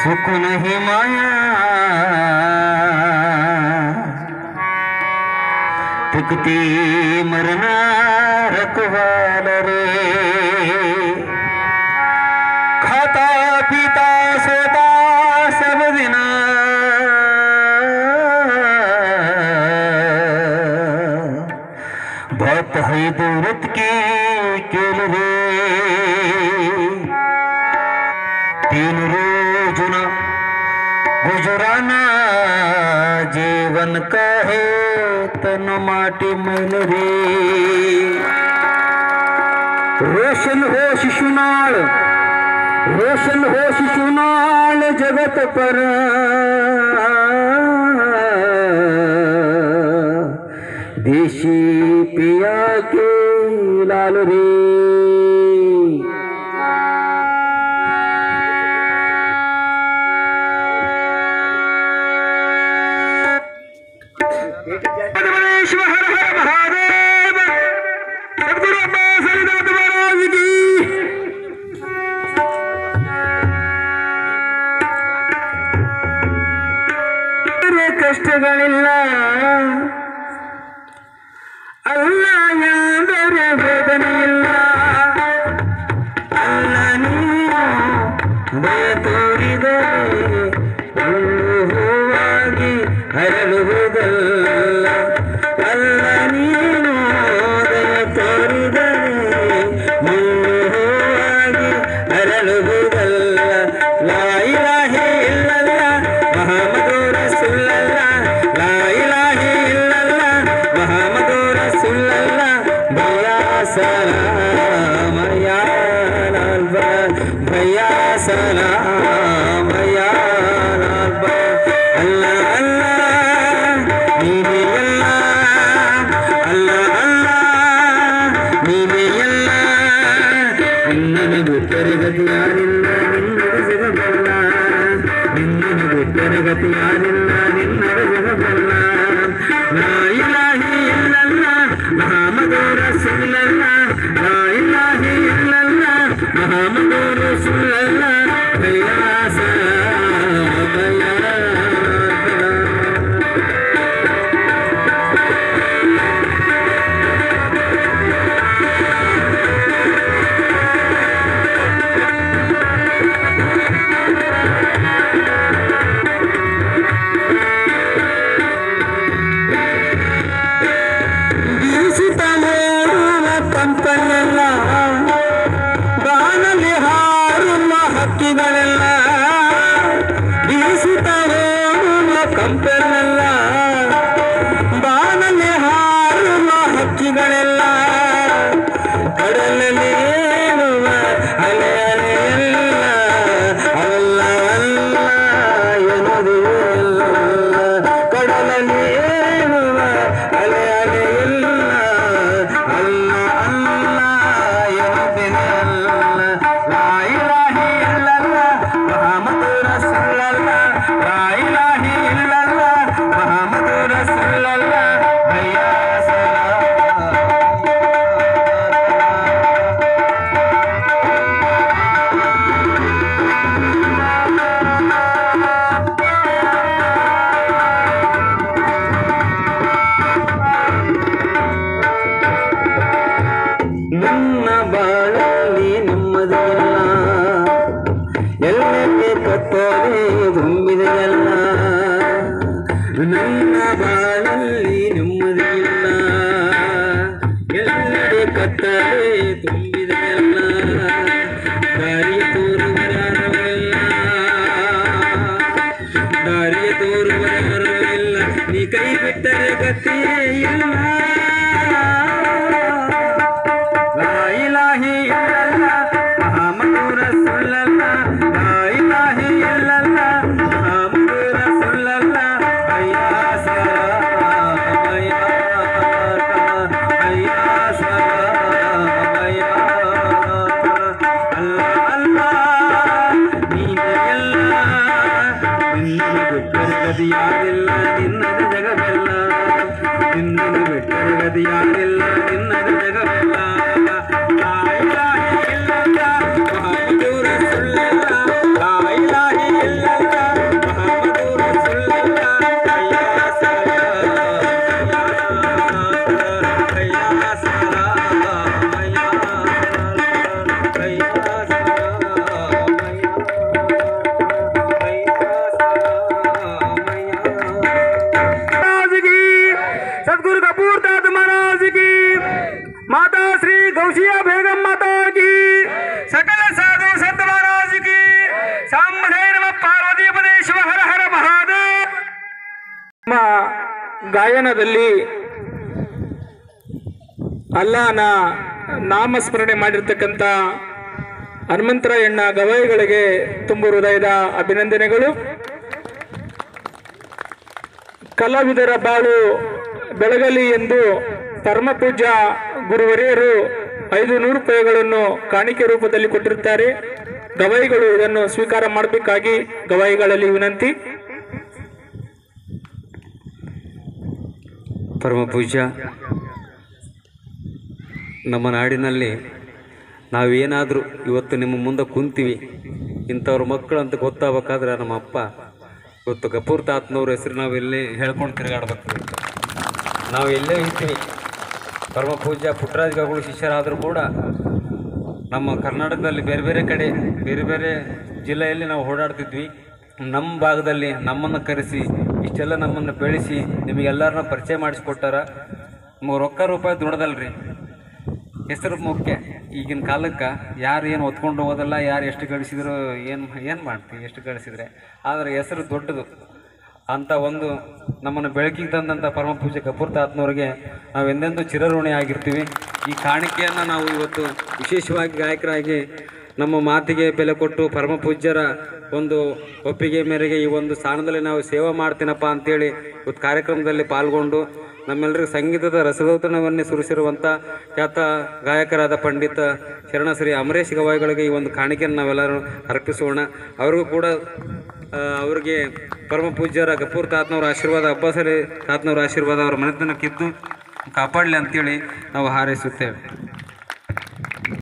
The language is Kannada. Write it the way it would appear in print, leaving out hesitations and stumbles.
सुख नहीं माया तिकती मरना रखवाल रे खाता पीता सोता सब दिना बहुत है दौलत की केल रे तीन रोजना गुजराना जीवन का है तन माटी मैल रे रोशन हो शिशुनाल जगत पर देशी पिया के लाल रे हर हर महादेव सदगुरु अब्बा सरिदास महाराज की ಕಷ್ಟಗಳಿಲ್ಲ ಅಲ್ಲ ಎಂದರೆ ವೇದನೆ ಇಲ್ಲ ಅಲ್ಲ ನೀನು ದಯ ತೋರಿದರೆ ಹೂವಾಗಿ ಅರಳುವುದಲ್ಲ ಅಲ್ಲ ನೀನು ದಯ ತೋರಿದರೆ ಹೂವಾಗಿ ಅರಳುವುದಲ್ಲ ಲಾ ಇಲಾಹೆ ಇಲ್ಲಲ್ಲ ಮುಹಮ್ಮದು ರಸೂಲುಲ್ಲಾಹ ಲಾ ಇಲಾಹೆ ಇಲ್ಲಲ್ಲ ಮುಹಮ್ಮದು ರಸೂಲುಲ್ಲಾಹ ಭಯ್ಯಾ ಸಲಾಮ ಯಾ ಲಾಲ್ ಭಯ್ಯಾ ಸಲಾಮ ಯಾ ಲಾಲ್ ಅಲ್ಲಾ ಅಲ್ಲಾ ನೀನೇ ಎಲ್ಲ ಅಲ್ಲಾ ಅಲ್ಲಾ ನೀನೇ ಎಲ್ಲ ನಿನ್ನನ್ನು ಬಿಟ್ಟರೆ ಗತಿ ಯಾರಿಲ್ಲ ನಿನ್ನದು ಜಗಬಲ್ಲ ನಿನ್ನನ್ನು ಬಿಟ್ಟರೆ ಗತಿ ಯಾರಿಲ್ಲ ನಿನ್ನದು ಜಗಬಲ್ಲ ಲಾ ಇಲಾಹೆ ಇಲ್ಲಲ್ಲಾಹ್ ಮುಹಮ್ಮದು ರಸೂಲುಲ್ಲಾಹ್ ಲಾ ಇಲಾಹೆ ಇಲ್ಲಲ್ಲಾಹ್ ಮುಹಮ್ಮದು ರಸೂಲುಲ್ಲಾಹ್ ಭಯ್ಯಾ ಸಲಾಮ ಯಾ ಕಂಪನೆಲ್ಲ ಬಾನಲ್ಲಿ ಹಾರುವ ಹಕ್ಕಿಗಳೆಲ್ಲ ಬೀಸುತ್ತ ಓಡುವ ಕಂಪನೆಲ್ಲ ಬಾನಲ್ಲಿ ಹಾರುವ ಹಕ್ಕಿಗಳೆಲ್ಲ ಕಡಲಲ್ಲಿ ಏಳುವ ಅಲೆ ಅಲೆಯಲ್ಲ ಅಲ್ಲ ಅಲ್ಲ ಎನ್ನುವುದಿಲ್ಲ ಕಡಲಲ್ಲಿ ಏಳುವ ಅಲೆ ಅಲೆಯಲ್ಲ ಅಲ್ಲ ಅಲ್ಲ ಎನ್ನುವುದಿಲ್ಲ ಲಾ ಇಲಾಹೆ ಇಲ್ಲಲ್ಲಾಹ್ ಮುಹಮ್ಮದು ರಸೂಲುಲ್ಲಾಹ್ ಲಾ ಇಲಾಹೆ ಇಲ್ಲಲ್ಲಾಹ್ ಮುಹಮ್ಮದು ರಸೂಲುಲ್ಲಾಹ್ ಭಯ್ಯಾ ನನ್ನ ಬಾಳಲ್ಲಿ ನೆಮ್ಮದಿಯಲ್ಲ ಎಲ್ಲಕ್ಕೆ ಕತ್ತಲೆ ತುಂಬಿದೆಯಲ್ಲ ನನ್ನ ಬಾಳಲ್ಲಿ ನೆಮ್ಮದಿಯಿಲ್ಲ ಎಲ್ಲೆಡೆ ಕತ್ತಲೆ ತುಂಬಿದೆಯಲ್ಲ ದಾರಿಯ ತೋರುವರಾರವಿಲ್ಲ ದಾರಿಯ ತೋರುವರಾರವಿಲ್ಲ ನೀ ಕೈ ಬಿಟ್ಟರೆ ಗತಿಯೇ ಇಲ್ಲ ಲಾ ಇಲಾಹೆ ಇಲ್ಲಲ್ಲಾಹ್ ಮುಹಮ್ಮದು ರಸೂಲುಲ್ಲಾಹ್ ಲಾ ಇಲಾಹೆ ಇಲ್ಲಲ್ಲಾಹ್ ಮುಹಮ್ಮದು ರಸೂಲುಲ್ಲಾಹ್ ಭಯ್ಯಾ ಸಲಾಮ ಯಾ ಭಯ್ಯಾ ಸಲಾಮ ಯಾ ಅಲ್ಲಾ ಅಲ್ಲಾ ನೀನೇ ಎಲ್ಲ ನಿನ್ನನ್ನು ಬಿಟ್ಟರೆ ಗತಿ ಯಾರಿಲ್ಲ ನಿನ್ನದು ಜಗವೆಲ್ಲ ನಿನ್ನನ್ನು ಬಿಟ್ಟರೆ ಗತಿ ಯಾರಿಲ್ಲ ನಿನ್ನದು ಜಗವೆಲ್ಲ ಲಾ ಇಲಾಹೆ ಇಲ್ಲಲ್ಲಾಹ್ ಮುಹಮ್ಮದು ರಸೂಲುಲ್ಲಾಹ್ ಲಾ ಇಲಾಹೆ ಇಲ್ಲಲ್ಲಾಹ್ सकल साधु संत महाराज की सामने नमः पार्वती पदे शिव हर हर महादेव। ನಮ್ಮ ಗಾಯನದಲ್ಲಿ ಅಲ್ಲಾಹನ ನಾಮಸ್ಮರಣೆ ಮಾಡಿರ್ತಕ್ಕಂಥ ಹನುಮಂತರಾಯಣ್ಣ ಗವಾಯಿಗಳಿಗೆ ತುಂಬ ಹೃದಯದ ಅಭಿನಂದನೆಗಳು. ಕಲಾವಿದರ ಬಾಳು ಬೆಳಗಲಿ ಎಂದು ಪರಮಪೂಜ್ಯ ಗುರುವರಿಯರು 500 ರೂಪಾಯಿಗಳನ್ನು ಕಾಣಿಕೆ ರೂಪದಲ್ಲಿ ಕೊಟ್ಟಿರುತ್ತಾರೆ. ಗವಾಯಿಗಳು ಇದನ್ನು ಸ್ವೀಕಾರ ಮಾಡಬೇಕಾಗಿ ಗವಾಯಿಗಳಲ್ಲಿ ವಿನಂತಿ. ಪರಮಪೂಜ್ಯ, ನಮ್ಮ ನಾಡಿನಲ್ಲಿ ನಾವೇನಾದರೂ ಇವತ್ತು ನಿಮ್ಮ ಮುಂದೆ ಕುಂತೀವಿ, ಇಂಥವ್ರ ಮಕ್ಕಳು ಅಂತ ಗೊತ್ತಾಗಬೇಕಾದ್ರೆ ನಮ್ಮ ಅಪ್ಪ ಇವತ್ತು ಗಫೂರ್ ತಾತನವ್ರ ಹೆಸರು ನಾವು ಎಲ್ಲೇ ಹೇಳ್ಕೊಂಡು ತಿರುಗಾಡ್ಬೇಕು. ನಾವು ಎಲ್ಲೇ ಇರ್ತೀವಿ, ಪರಮಪೂಜ್ಯ ಪುಟ್ಟರಾಜ ಗವಾಯಿಗಳ ಶಿಷ್ಯರಾದರೂ ಕೂಡ ನಮ್ಮ ಕರ್ನಾಟಕದಲ್ಲಿ ಬೇರೆ ಬೇರೆ ಕಡೆ ಬೇರೆ ಬೇರೆ ಜಿಲ್ಲೆಯಲ್ಲಿ ನಾವು ಓಡಾಡ್ತಿದ್ವಿ. ನಮ್ಮ ಭಾಗದಲ್ಲಿ ನಮ್ಮನ್ನು ಕರೆಸಿ ಇಷ್ಟೆಲ್ಲ ನಮ್ಮನ್ನು ಬೆಳೆಸಿ ನಿಮಗೆಲ್ಲರನ್ನ ಪರಿಚಯ ಮಾಡಿಸ್ಕೊಟ್ಟಾರ. ನಮಗೆ ರೊಕ್ಕ ರೂಪಾಯಿ ದುಡ್ದಲ್ರಿ, ಹೆಸರು ಮುಖ್ಯ. ಈಗಿನ ಕಾಲಕ್ಕೆ ಯಾರು ಏನು ಹೊತ್ಕೊಂಡು ಹೋಗೋದಲ್ಲ, ಯಾರು ಎಷ್ಟು ಗಳಿಸಿದ್ರು ಏನು ಮಾಡ್ತೀವಿ ಎಷ್ಟು ಗಳಿಸಿದ್ರೆ, ಆದರೆ ಹೆಸರು ದೊಡ್ಡದು. ಅಂಥ ಒಂದು ನಮ್ಮನ್ನು ಬೆಳಕಿಗೆ ತಂದಂಥ ಪರಮಪೂಜ್ಯ ಗಫೂರ್ ತಾತನವ್ರಿಗೆ ನಾವು ಎಂದೆಂದೂ ಚಿರಋಣಿ ಆಗಿರ್ತೀವಿ. ಈ ಕಾಣಿಕೆಯನ್ನು ನಾವು ಇವತ್ತು ವಿಶೇಷವಾಗಿ ಗಾಯಕರಾಗಿ ನಮ್ಮ ಮಾತಿಗೆ ಬೆಲೆ ಕೊಟ್ಟು ಪರಮಪೂಜ್ಯರ ಒಂದು ಒಪ್ಪಿಗೆ ಮೇರೆಗೆ ಈ ಒಂದು ಸ್ಥಾನದಲ್ಲಿ ನಾವು ಸೇವೆ ಮಾಡ್ತೀನಪ್ಪ ಅಂಥೇಳಿ ಇವತ್ತು ಕಾರ್ಯಕ್ರಮದಲ್ಲಿ ಪಾಲ್ಗೊಂಡು ನಮ್ಮೆಲ್ಲರಿಗೂ ಸಂಗೀತದ ರಸದೌತಣವನ್ನೇ ಸುರಿಸಿರುವಂಥ ಖ್ಯಾತ ಗಾಯಕರಾದ ಪಂಡಿತ ಶರಣ ಶ್ರೀ ಅಮರೇಶ್ ಗವಾಯಿಗಳಿಗೆ ಈ ಒಂದು ಕಾಣಿಕೆಯನ್ನು ನಾವೆಲ್ಲರೂ ಅರ್ಪಿಸೋಣ. ಅವ್ರಿಗೂ ಕೂಡ ಅವ್ರಿಗೆ ಪರಮಪೂಜ್ಯರ ಗಫೂರ್ ತಾತನವರ ಆಶೀರ್ವಾದ, ಅಬ್ಬಾಸ್ ಅಲಿ ತಾತನವರ ಆಶೀರ್ವಾದ ಅವರ ಮನೆತನಕ್ಕಿದ್ದು ಕಾಪಾಡಲಿ ಅಂತೇಳಿ ನಾವು ಹಾರೈಸುತ್ತೇವೆ.